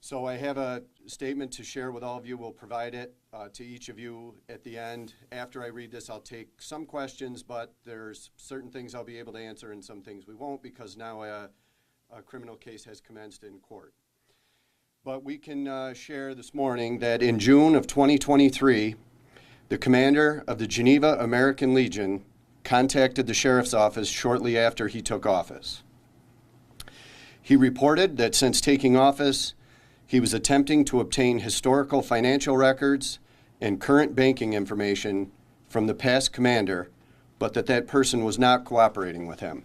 So I have a statement to share with all of you. We'll provide it to each of you at the end. After I read this, I'll take some questions, but there's certain things I'll be able to answer and some things we won't, because now a criminal case has commenced in court. But we can share this morning that in June of 2023, the commander of the Geneva American Legion contacted the sheriff's office shortly after he took office. He reported that since taking office, he was attempting to obtain historical financial records and current banking information from the past commander, but that person was not cooperating with him.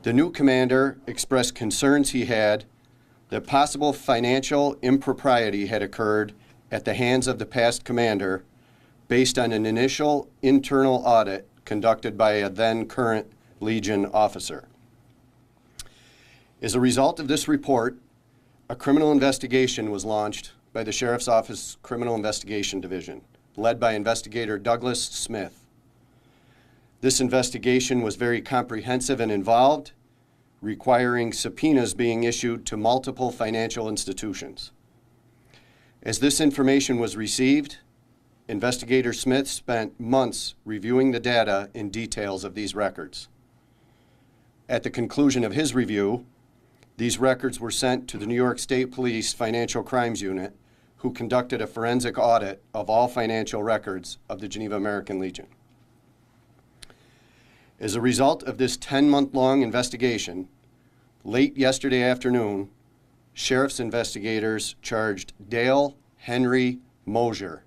The new commander expressed concerns he had that possible financial impropriety had occurred at the hands of the past commander based on an initial internal audit conducted by a then current Legion officer. As a result of this report, a criminal investigation was launched by the Sheriff's Office Criminal Investigation Division, led by investigator Douglas Smith. This investigation was very comprehensive and involved, requiring subpoenas being issued to multiple financial institutions. As this information was received, Investigator Smith spent months reviewing the data and details of these records. At the conclusion of his review, these records were sent to the New York State Police Financial Crimes Unit, who conducted a forensic audit of all financial records of the Geneva American Legion. As a result of this 10-month-long investigation, late yesterday afternoon, sheriff's investigators charged Dale Henry Mosier,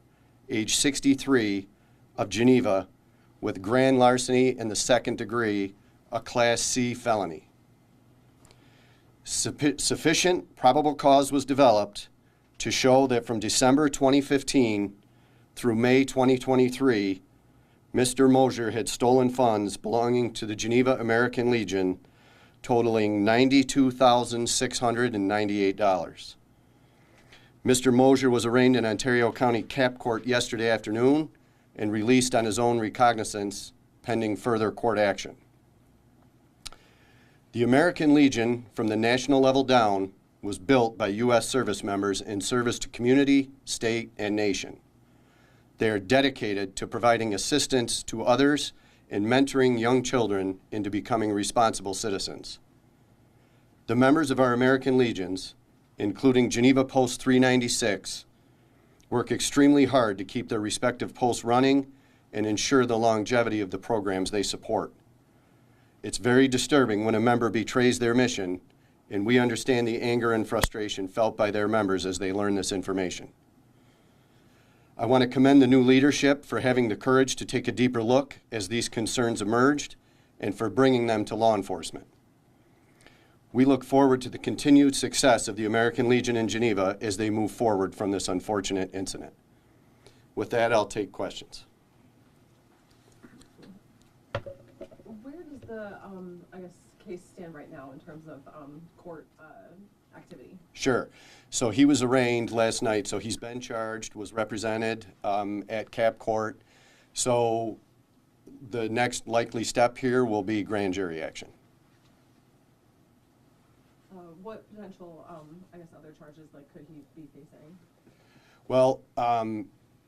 age 63, of Geneva, with grand larceny in the second degree, a Class C felony. Sufficient probable cause was developed to show that from December 2015 through May 2023, Mr. Mosier had stolen funds belonging to the Geneva American Legion totaling $92,698. Mr. Mosier was arraigned in Ontario County Cap Court yesterday afternoon and released on his own recognizance pending further court action. The American Legion, from the national level down, was built by U.S. service members in service to community, state, and nation. They are dedicated to providing assistance to others and mentoring young children into becoming responsible citizens. The members of our American Legions, including Geneva Post 396, work extremely hard to keep their respective posts running and ensure the longevity of the programs they support. It's very disturbing when a member betrays their mission, and we understand the anger and frustration felt by their members as they learn this information. I want to commend the new leadership for having the courage to take a deeper look as these concerns emerged and for bringing them to law enforcement. We look forward to the continued success of the American Legion in Geneva as they move forward from this unfortunate incident. With that, I'll take questions. Where does the, case stand right now in terms of court activity? Sure. So he was arraigned last night, so he's been charged, was represented at Cap Court. So the next likely step here will be grand jury action. What potential, other charges could he be facing? Well,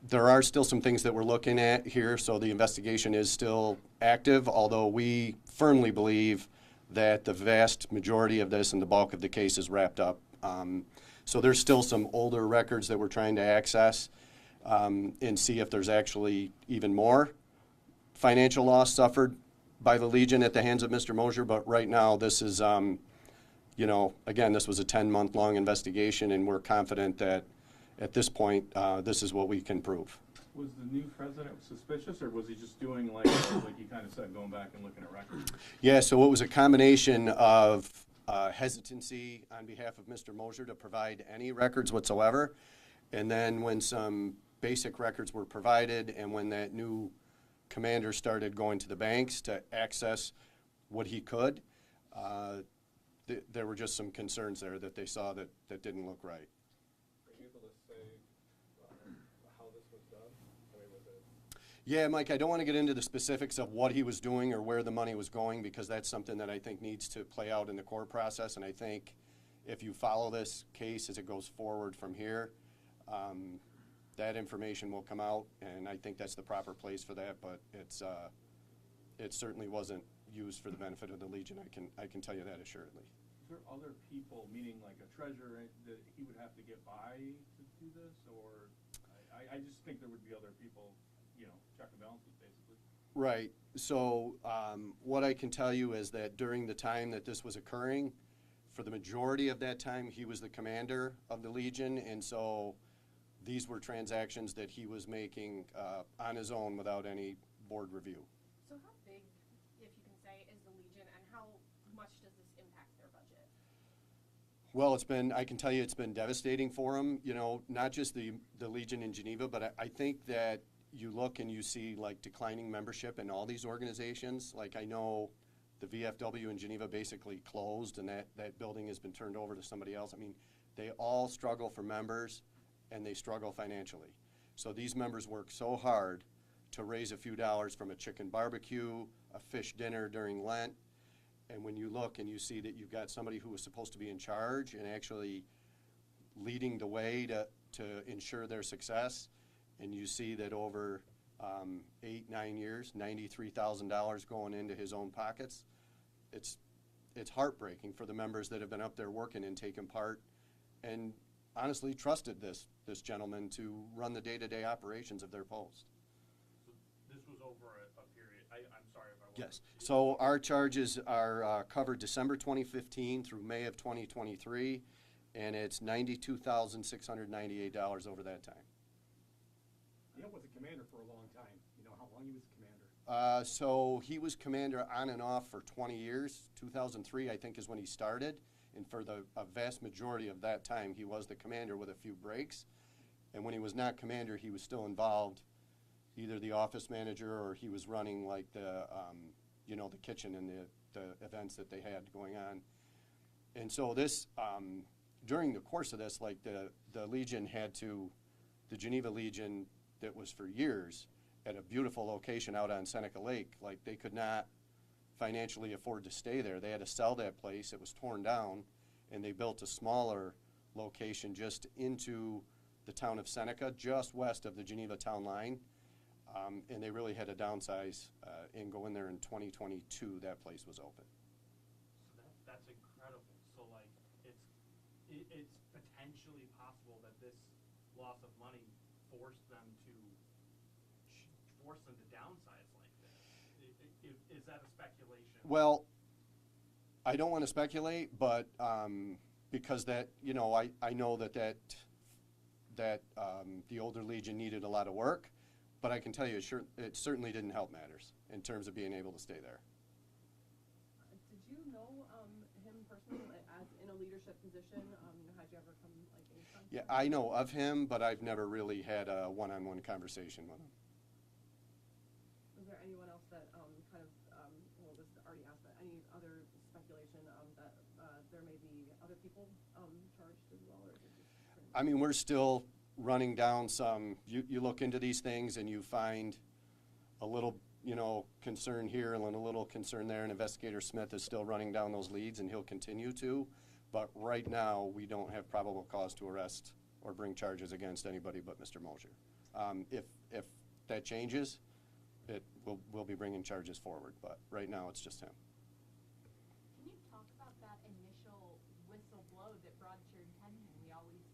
there are still some things that we're looking at here, so the investigation is still active, although we firmly believe that the vast majority of this and the bulk of the case is wrapped up. So there's still some older records that we're trying to access and see if there's actually even more financial loss suffered by the Legion at the hands of Mr. Mosier, but right now this is, again, this was a 10-month-long investigation, and we're confident that at this point, this is what we can prove. Was the new president suspicious, or was he just doing like you kind of said, going back and looking at records? Yeah, so it was a combination of hesitancy on behalf of Mr. Mosier to provide any records whatsoever, and then when some basic records were provided and when that new commander started going to the banks to access what he could, there were just some concerns there that they saw that didn't look right. Are you able to say how this was done? I mean, was it... Yeah, Mike, I don't want to get into the specifics of what he was doing or where the money was going, because that's something that I think needs to play out in the court process, and I think if you follow this case as it goes forward from here, that information will come out, and I think that's the proper place for that, but it certainly wasn't used for the benefit of the Legion, I can tell you that assuredly. Is there other people, meaning like a treasurer, that he would have to get by to do this, or, I just think there would be other people, check and balances, basically. Right, so what I can tell you is that during the time that this was occurring, for the majority of that time, he was the commander of the Legion, and so these were transactions that he was making on his own without any board review. So how big, if you can say, is the Legion, and how much does this impact their budget? Well, I can tell you it's been devastating for him, not just the Legion in Geneva, but I think that you look and you see like declining membership in all these organizations. Like I know the VFW in Geneva basically closed, and that building has been turned over to somebody else. I mean, they all struggle for members, and they struggle financially. So these members work so hard to raise a few dollars from a chicken barbecue, a fish dinner during Lent, and when you look and you see that you've got somebody who was supposed to be in charge and actually leading the way to ensure their success, and you see that over 8-9 years, $93,000 going into his own pockets, it's heartbreaking for the members that have been up there working and taking part and honestly trusted this gentleman to run the day-to-day operations of their post. So this was over a period, I'm sorry if I wasn't. Yes, so our charges are covered December 2015 through May of 2023, and it's $92,698 over that time. You was a commander for a long time. You know how long he was commander? So he was commander on and off for 20 years. 2003, I think, is when he started. And for a vast majority of that time, he was the commander with a few breaks. And when he was not commander, he was still involved, either the office manager or he was running like the kitchen and the events that they had going on. And so this, during the course of this, like the Legion the Geneva Legion that was for years at a beautiful location out on Seneca Lake, like they could not financially afford to stay there. They had to sell that place. It was torn down, and they built a smaller location just into the town of Seneca, just west of the Geneva town line, and they really had to downsize and go in there in 2022. That place was open. So that's incredible. So like it's potentially possible that this loss of money forced them to downsize like this. Is that a speculation? Well, I don't want to speculate, but because that, I know that the older Legion needed a lot of work, but I can tell you it certainly didn't help matters in terms of being able to stay there. Did you know him personally, as in a leadership position? Had you ever come in contact? Yeah, I know of him, but I've never really had a one-on-one conversation with him. Was there anyone else that this is already asked, but any other speculation that there may be other people charged as well? Or is it just I mean, we're still running down some, you look into these things and you find a little, concern here and a little concern there, and Investigator Smith is still running down those leads, and he'll continue to. But right now, we don't have probable cause to arrest or bring charges against anybody but Mr. Mosier. If that changes, we'll be bringing charges forward, but right now it's just him. Can you talk about that initial whistle blow that brought to your attention? We always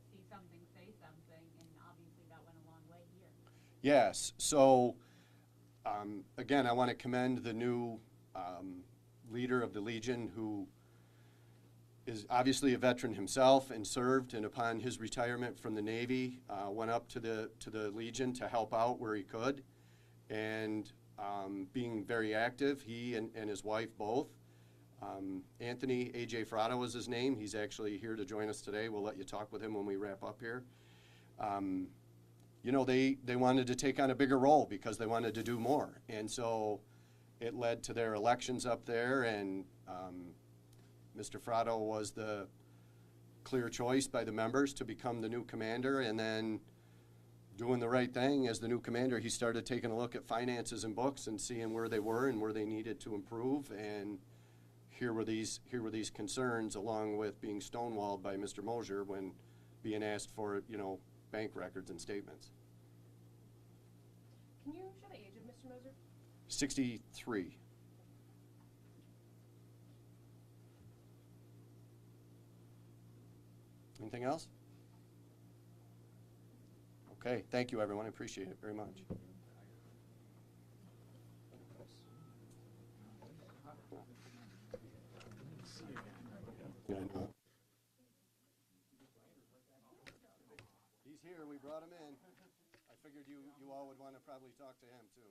see something, say something, and obviously that went a long way here. Yes, so again, I want to commend the new leader of the Legion, who is obviously a veteran himself and served, and upon his retirement from the Navy, went up to the Legion to help out where he could, and being very active, he and his wife both. Anthony A.J. Frado was his name. He's actually here to join us today. We'll let you talk with him when we wrap up here. They wanted to take on a bigger role because they wanted to do more, and so it led to their elections up there, and Mr. Frado was the clear choice by the members to become the new commander, and then doing the right thing as the new commander, he started taking a look at finances and books and seeing where they were and where they needed to improve, and here were these concerns, along with being stonewalled by Mr. Mosier when being asked for, bank records and statements. Can you share the age of Mr. Moser? 63. Anything else? Okay, thank you, everyone. I appreciate it very much. Yeah, I know. He's here. We brought him in. I figured you all would want to probably talk to him, too.